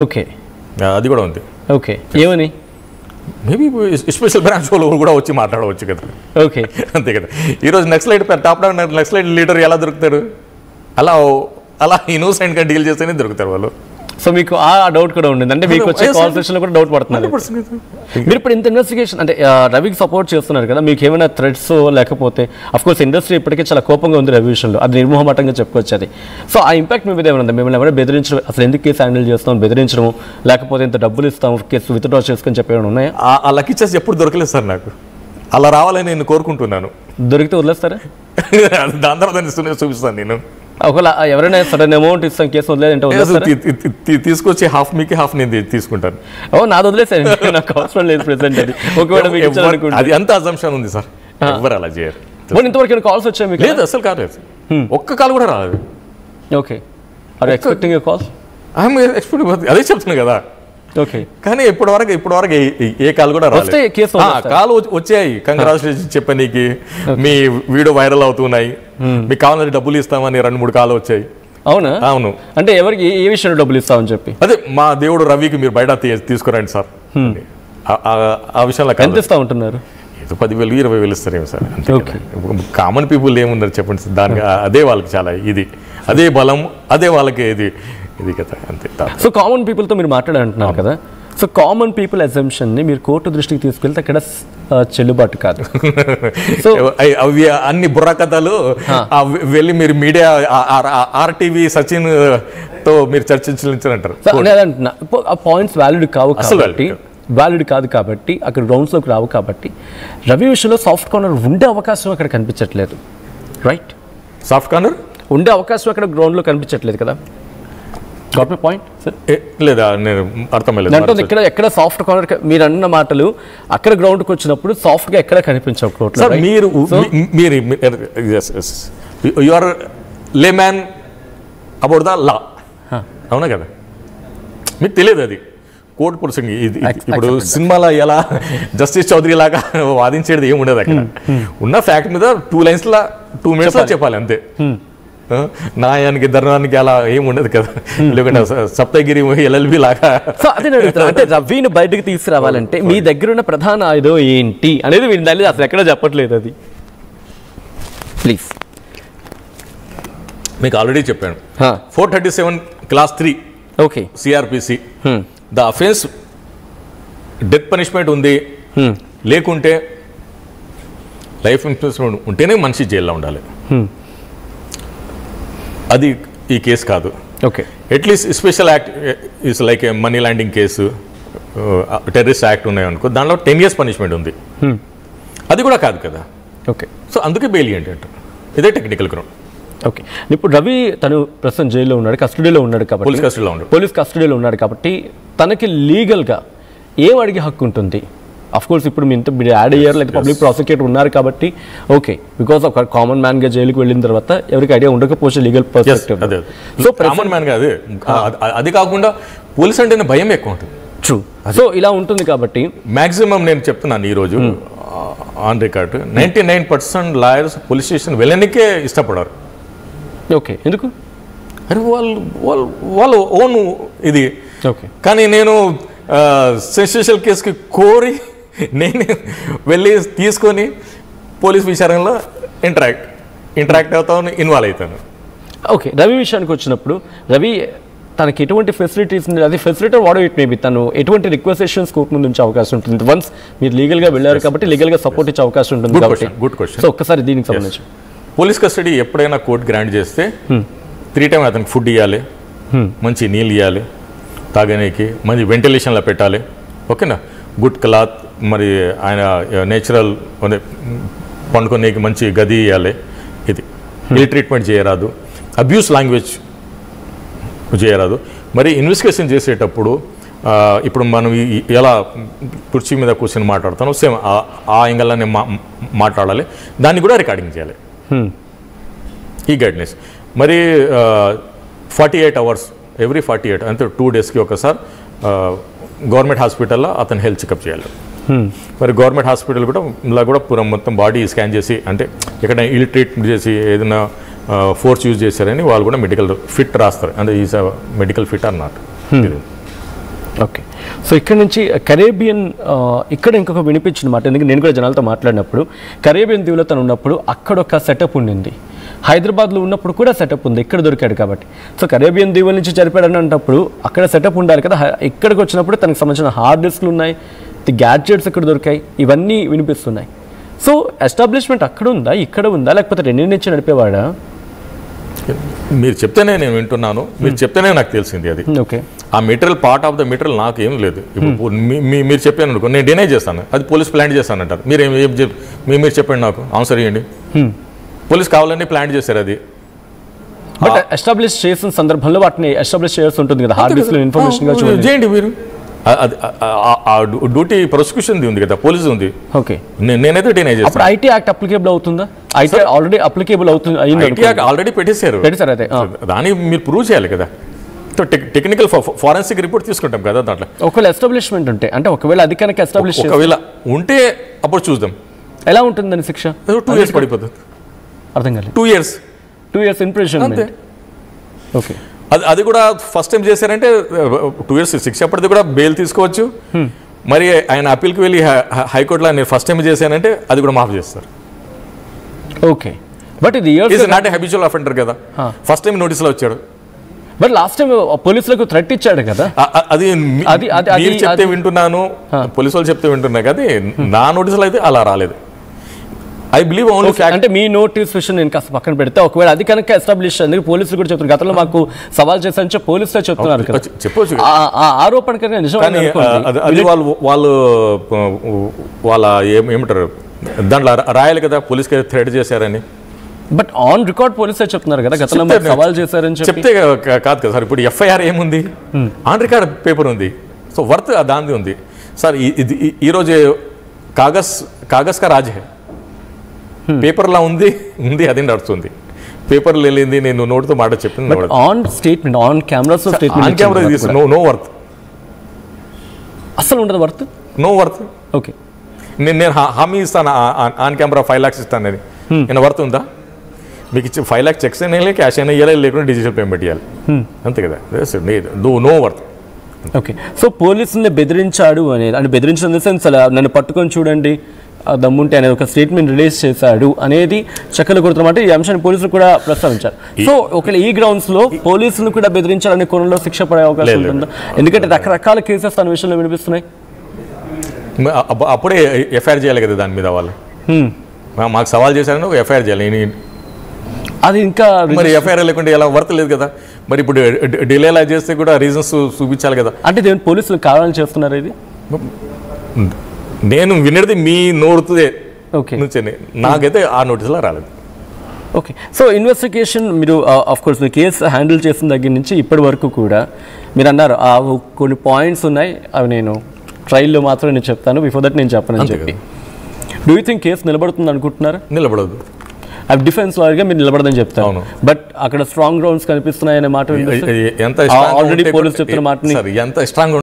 Okay. అది కూడా ఉంది. ఓకే. ఏమని? మేబీ స్పెషల్ బ్రాంచ్ వాళ్ళు కూడా వచ్చి మాట్లాడవచ్చు కదా. ఓకే. అంతే కదా. ఈరోజు naxalite top down naxalite leader ఎలా దొరుకుతారు? అలా ఇన్నోసెంట్గా డీల్ చేస్తేనే దొరుకుతారు వాళ్ళు. సో మీకు ఆ డౌట్ కూడా ఉండింది, అంటే మీకు వచ్చే కాల్ సెషన్లో కూడా డౌట్ పడుతున్నారు. మీరు ఇప్పుడు ఇంత ఇన్వెస్టిగేషన్ అంటే రవికి సపోర్ట్ చేస్తున్నారు కదా, మీకు ఏమైనా థ్రెడ్స్ లేకపోతే అఫ్కోర్స్ ఇండస్ట్రీ ఇప్పటికే చాలా కోపంగా ఉంది రవి విషయంలో, అది నిర్మోహమాటంగా చెప్పుకొచ్చేది. సో ఆ ఇంపాక్ట్ మీ మీద ఏమైనా ఉందా? మిమ్మల్ని ఎవరైనా బెదిరించడం, అసలు ఎందుకు కేసు హ్యాండిల్ చేస్తాం, బెదిరించడము, లేకపోతే ఇంత డబ్బులు ఇస్తాం కేసు విత్డ్రా చేసుకొని చెప్పి ఏమైనా ఉన్నాయా? ఆ లక్కీ చెస్ ఎప్పుడు దొరకలేదు సార్ నాకు. అలా రావాలని నేను కోరుకుంటున్నాను. దొరికితే వదిలేస్తారా? దాని తర్వాత చూపిస్తాను నేను. ఒకవేళ ఎవరైనా సడన్ అమౌంట్ ఇస్తాం కేసు వదిలేదంటే తీసుకొచ్చి హాఫ్ మీకు హాఫ్ నేను తీసుకుంటాను. నాది వదిలేసాను, నాకు అవసరం లేదు ప్రెసెంట్. అది ఒకవేళ అది అంత అజంప్షన్ ఉంది సార్, ఎవరు అలా చేయరు. ఇంతవరకు కాల్స్ వచ్చాయి మీకు? లేదు, అసలు కాలేదు, ఒక్క కాల్ కూడా రాలేదు. Okay. Are expecting a call? I'm expecting, అదే చెప్తున్నా కదా. ఓకే. కానీ ఇప్పటివరకు ఏ కాల్ కూడా రాలేదు. కాల్ వచ్చాయి, కంగ్రాచులేషన్ చెప్పనీకి, మీ వీడియో వైరల్ అవుతున్నాయి, మీకు కావాలంటే డబ్బులు ఇస్తామని 2-3 కాల్ వచ్చాయి. అవునా? అవును. అంటే ఎవరికి ఏ విషయంలో డబ్బులు ఇస్తామని చెప్పి? అదే మా దేవుడు రవికి మీరు బయట తీసుకురండి సార్, ఆ విషయంలో. ఎంత ఇస్తా ఉంటున్నారు? 10,000-20,000 ఇస్తారేమో సార్. కామన్ పీపుల్ ఏమున్నారు చెప్పండి సార్, దానికి అదే వాళ్ళకి చాలా ఇది, అదే బలం, అదే వాళ్ళకి ఇది కదా, అంతే. సో కామన్ పీపుల్తో మీరు మాట్లాడాలంటున్నారు కదా, సో కామన్ పీపుల్ అజంప్షన్ని మీరు కోర్టు దృష్టికి తీసుకెళ్తే అక్కడ చెల్లుబాటు కాదు. సో అవి అన్ని బుర్ర కథలు వెళ్ళి మీరు మీడియా ఆర్టీవీ సచిన్ తో మీరు చర్చించాలంటారు. అంటున్నా ఆ పాయింట్స్ వ్యాలిడ్ కావు కాబట్టి, వ్యాలిడ్ కాదు కాబట్టి, అక్కడ గ్రౌండ్స్లోకి రావు కాబట్టి రవి విషయంలో సాఫ్ట్ కార్నర్ ఉండే అవకాశం అక్కడ కనిపించట్లేదు, రైట్? సాఫ్ట్ కార్నర్ ఉండే అవకాశం అక్కడ గ్రౌండ్లో కనిపించట్లేదు కదా. Got my point sir? లేదా, నేను అర్థమయ్యలేదు. అంటే ఎక్కడ సాఫ్ట్ కార్నర్, మీరు అన్న మాటలు అక్కడ గ్రౌండ్కి వచ్చినప్పుడు సాఫ్ట్గా ఎక్కడ కనిపించవు సార్. మీరు యు ఆర్ లే మ్యాన్ అబౌట్ ద లా, అవునా కదా? మీకు తెలియదు అది కోర్టు పురుషంగి. ఇప్పుడు సినిమాలో ఎలా జస్టిస్ చౌదరి లాగా వాదించేది ఏమి ఉండదు అక్కడ. ఉన్న ఫ్యాక్ట్ మీద 2 లైన్స్లో 2 మినిట్స్లో చెప్పాలి అంతే. న్యాయానికి ధర్మానికి అలా ఏమి ఉండదు కదా, లేకుంటే సప్తగిరి ఎల్ఎల్బి లాగా. సో అదే అంటే రవిని బయటకు తీసుకురావాలంటే మీ దగ్గర ఉన్న ప్రధాన ఆయుధం ఏంటి అనేది మీరు దాన్ని అసలు ఎక్కడ చెప్పట్లేదు. అది ప్లీజ్. మీకు ఆల్రెడీ చెప్పాను, 437 Class 3 okay CrPC, the offence death punishment ఉంది, లేకుంటే లైఫ్ ఇంప్రిజన్మెంట్ ఉంటేనే మనిషి జైల్లో ఉండాలి. అది ఈ కేసు కాదు. Okay. At least special act is like money laundering case, terrorist act ఉన్నాయనుకో, దానిలో 10 years పనిష్మెంట్ ఉంది. అది కూడా కాదు కదా. ఓకే. సో అందుకే బెయిల్ ఏంటంటే ఇదే టెక్నికల్ గ్రౌండ్. ఓకే. ఇప్పుడు రవి తను ప్రస్తుతం జైల్లో ఉన్నాడు, కస్టడీలో ఉన్నాడు కాబట్టి, పోలీస్ కస్టడీలో ఉన్నాడు కాబట్టి తనకి లీగల్గా ఏం అడిగే హక్కు ఉంటుంది? అఫ్కోర్స్ ఇప్పుడు మీరు యాడ్ అయ్యారు, లేదా పబ్లిక్ ప్రాసిక్యూటర్ ఉన్నారు కాబట్టి ఓకే, బికాస్ ఒక కామన్ మ్యాన్గా జైలుకి వెళ్ళిన తర్వాత ఎవరికి ఐడియా ఉండకపోవచ్చు లీగల్ పర్స్పెక్టివ్. సో కామన్ మ్యాన్గా అది కాకుండా పోలీస్ అంటేనే భయం ఎక్కువ ఉంటుంది. ట్రూ. సో ఇలా ఉంటుంది కాబట్టి మ్యాక్సిమం నేను చెప్తున్నాను ఈరోజు on record, 99% lawyers police station వెళ్ళనికే ఇష్టపడారు. ఓకే. ఎందుకు? అరే వాళ్ళ ఓన్ ఇది. ఓకే. కానీ నేను సెన్సేషనల్ కేసుకి నేనే వెళ్ళి తీసుకొని పోలీస్ విచారణలో ఇంటరాక్ట్ అవుతాను, ఇన్వాల్వ్ అవుతాను. ఓకే. రవి విషయానికి వచ్చినప్పుడు రవి తనకి ఎటువంటి ఫెసిలిటీస్, అది ఫెసిలిటీ వాడో ఇట్ మేబీ, తను ఎటువంటి రిక్వెస్టేషన్స్ కోర్టు ముందు ఉంచే అవకాశం ఉంటుంది? వన్స్ మీరు లీగల్గా వెళ్ళారు కాబట్టి లీగల్గా సపోర్ట్ ఇచ్చే అవకాశం ఉంటుంది కాబట్టి. Good question. సో ఒక్కసారి దీనికి సంబంధించి పోలీస్ కస్టడీ ఎప్పుడైనా కోర్టు గ్రాంట్ చేస్తే 3 times అతనికి ఫుడ్ ఇవ్వాలి, మంచి నీళ్ళు ఇవ్వాలి, తాగడానికి మంచి వెంటిలేషన్లో పెట్టాలి, ఓకేనా, గుడ్ క్లాత్, మరి ఆయన నేచురల్ పండుకొనేకి మంచి గది ఇవ్వాలి. ఇది ఇల్ ట్రీట్మెంట్ చేయరాదు, అబ్యూస్ లాంగ్వేజ్ చేయరాదు. మరి ఇన్వెస్టిగేషన్ చేసేటప్పుడు ఇప్పుడు మనం ఎలా కుర్చీ మీద కూర్చొని మాట్లాడుతానో సేమ్ ఆ యాంగిల్లోనే మాట్లాడాలి, దాన్ని కూడా రికార్డింగ్ చేయాలి. ఈ గైడ్లైన్స్ మరి 48 hours, ఎవ్రీ 48 అంటే 2 daysకి ఒకసారి గవర్నమెంట్ హాస్పిటల్లో అతను హెల్త్ చెకప్ చేయాలి. మరి గవర్నమెంట్ హాస్పిటల్ కూడా పూరం మొత్తం బాడీ స్కాన్ చేసి, అంటే ఎక్కడ ఇల్ ట్రీట్మెంట్ చేసి ఏదైనా ఫోర్స్ యూజ్ చేశారని వాళ్ళు కూడా మెడికల్ ఫిట్ రాస్తారు, అంటే ఈజ్ మెడికల్ ఫిట్ అన్నట్టు. ఓకే. సో ఇక్కడ నుంచి కరేబియన్ ఇక్కడ ఇంకొక వినిపించిన మాట, ఎందుకంటే నేను కూడా జనాలతో మాట్లాడినప్పుడు కరేబియన్ దీవులో తను ఉన్నప్పుడు అక్కడ ఒక సెటప్ ఉండింది, హైదరాబాద్లో ఉన్నప్పుడు కూడా సెటప్ ఉంది, ఇక్కడ దొరికాడు కాబట్టి. సో కరేబియన్ దీవుల నుంచి జరిపాడని అన్నప్పుడు అక్కడ సెటప్ ఉండాలి కదా, ఇక్కడికి వచ్చినప్పుడు తనకు సంబంధించిన హార్డ్ డిస్క్లు ఉన్నాయి, గ్యాడ్జెట్స్ ఇక్కడ దొరికాయి, ఇవన్నీ వినిపిస్తున్నాయి. సో ఎస్టాబ్లిష్మెంట్ అక్కడ ఉందా, ఇక్కడ ఉందా, లేకపోతే రెండింటి నుంచి నడిపేవాడా? మీరు చెప్తేనే నేను వింటున్నాను, మీరు చెప్తేనే నాకు తెలిసింది అది. ఓకే. ఆ material part of the material నాకు ఏం లేదు. ఇప్పుడు మీరు చెప్పాను అనుకో, నేను డినై చేస్తాను, అది పోలీస్ ప్లాంట్ చేస్తానంటారు. మీరు చెప్పండి, నాకు ఆన్సర్ ఇవ్వండి. పోలీస్ కావాలని ప్లాంట్ చేశారు అది. బట్ ఎస్టాబ్లిష్ చేసిన సందర్భంలో వాటిని ఎస్టాబ్లిష్ చేయాల్సి ఉంటుంది కదా, హార్డ్ డిస్క్ ఇన్ఫర్మేషన్ చేయండి మీరు. డ్యూటీ ప్రాసిక్యూషన్ ఉంది కదా, పోలీసు ఉంది. ఓకే. నేనైతే డినై చేస్తాను. ఐటీ యాక్ట్ అప్లికేబుల్ అవుతుందా? ఐటీ ఆల్రెడీ అప్లికేబుల్ అవుతుంది, ఐటీ యాక్ట్ ఆల్రెడీ పెట్టేశారు. అయితే దాన్ని మీరు ప్రూవ్ చేయాలి కదా. టెక్నికల్ ఫారెన్సిక్ రిపోర్ట్ తీసుకుంటాం కదా దాంట్లో. ఒకవేళ ఎస్టాబ్లిష్మెంట్ ఉంటే, అంటే ఒకవేళ అది కనుక ఎస్టాబ్లిష్ ఒకవేళ ఉంటే అప్పుడు చూద్దాం ఎలా ఉంటుందని శిక్ష. 2 years పడిపోతుంది. అర్థం కాలేదు. 2 years ఇంప్రెషన్. ఓకే. అది కూడా ఫస్ట్ టైం చేశారంటే 2 years శిక్ష పడితే కూడా బెయిల్ తీసుకోవచ్చు. మరి ఆయన అప్పీల్కి వెళ్ళి హైకోర్టులో నేను ఫస్ట్ టైం చేశానంటే అది కూడా మాఫ్ చేస్తారు. ఓకే. బట్ ఇది నాట్ ఏ హ్యాబిచువల్ అఫెండర్ కదా, ఫస్ట్ టైం నోటీస్లో వచ్చాడు. బట్ లాస్ట్ టైం పోలీసులకు థ్రెట్ ఇచ్చాడు కదా, అది చెప్తే వింటున్నాను, పోలీసు వాళ్ళు చెప్తే వింటున్నా కదా, నా నోటీసులో అయితే అలా రాలేదు. ఐ బిలీవ్ ఓన్లీ అంటే మీ నోటీస్ విషయం నేను కాస్త పక్కన పెడితే, ఒకవేళ అది కనుక ఎస్టాబ్లిష్ అందుకు పోలీసులు కూడా చెప్తున్నారు, గతంలో మాకు సవాల్ చేశారని పోలీసులే చెప్తున్నారు కదా, చెప్పొచ్చు. ఆరోపణ కనుక నిజం అది వాళ్ళు వాళ్ళ ఏమంటారు దాంట్లో రాయాలి కదా, పోలీస్కి థ్రెట్ చేశారని. బట్ ఆన్ రికార్డ్ పోలీసే చెప్తున్నారు కదా, గతంలో సవాల్ చేశారని చెప్తే కాదు కదా సార్. ఇప్పుడు ఎఫ్ఐఆర్ ఏముంది, ఆన్ రికార్డ్ పేపర్ ఉంది. సో వర్త్ దానిది ఉంది సార్. ఈరోజు కాగజ్ కా రాజ్ హై, పేపర్లా ఉంది, అది నడుస్తుంది. పేపర్లు వెళ్ళింది, నేను నోటితో మాట చెప్పింది. On statement, on camera no worth, అసలు ఉండదు వర్త్, నో వర్త్. ఓకే. నేను హామీ ఇస్తాను, ఆన్ కెమెరా 5 lakhs ఇస్తానని. నేను వర్త్ ఉందా? మీకు ఇచ్చి 5 lakhs చెక్స్ అయినా క్యాష్ అయినా ఇవ్వాలి, లేకుండా డిజిటల్ పేమెంట్ ఇవ్వాలి, అంతే కదా. No worth. ఓకే. సో పోలీసుల్ని బెదిరించాడు అనేది, అంటే బెదిరించిన సెన్స్ అలా నన్ను పట్టుకొని చూడండి దమ్ముంటే అనేది ఒక స్టేట్మెంట్ రిలీజ్ చేశాడు అనేది చక్కలు కొడుతున్నమాట. ఈ అంశాన్ని పోలీసులు కూడా ప్రస్తావించారు. సో ఒకవేళ ఈ గ్రౌండ్స్ లో పోలీసులు కూడా బెదిరించాలనే కోణంలో శిక్ష పడే అవకాశం ఉంటుందా? ఎందుకంటే రకరకాల కేసెస్ తన విషయంలో వినిపిస్తున్నాయి. అప్పుడే ఎఫ్ఐఆర్ చేయాలి కదా దాని మీద. వాళ్ళు మాకు సవాల్ చేశారని ఒక ఎఫ్ఐఆర్ చేయాలి. అది ఇంకా మరి ఎఫ్ఐఆర్ లేకుంటే ఎలా వర్త్ లేదు కదా. మరి ఇప్పుడు డిలే అలా చేస్తే కూడా రీజన్స్ చూపించాలి కదా. అంటే పోలీసులు కావాలని చేస్తున్నారు ఇది. నేను వినేది మీ నోరుతుదే, ఓకే, నాకైతే ఆ నోటీసులో రాలేదు. ఓకే. సో ఇన్వెస్టిగేషన్ మీరు of course me case handle చేసిన దగ్గర నుంచి ఇప్పటి వరకు కూడా మీరు అన్నారు కొన్ని పాయింట్స్ ఉన్నాయి, అవి నేను ట్రయల్లో మాత్రమే నేను చెప్తాను, బిఫోర్ దట్ నేను చెప్పనని చెప్పి. డూ యూ థింక్ కేసు నిలబడుతుంది అనుకుంటున్నారా? నిలబడదు. అవి డిఫెన్స్ లాయర్గా మీరు నిలబడదని చెప్తాను. బట్ అక్కడ స్ట్రాంగ్ గ్రౌండ్స్ కనిపిస్తున్నాయనే మాట, ఆల్రెడీ పోలీసు చెప్తున్న మాటని ఎంత స్ట్రాంగ్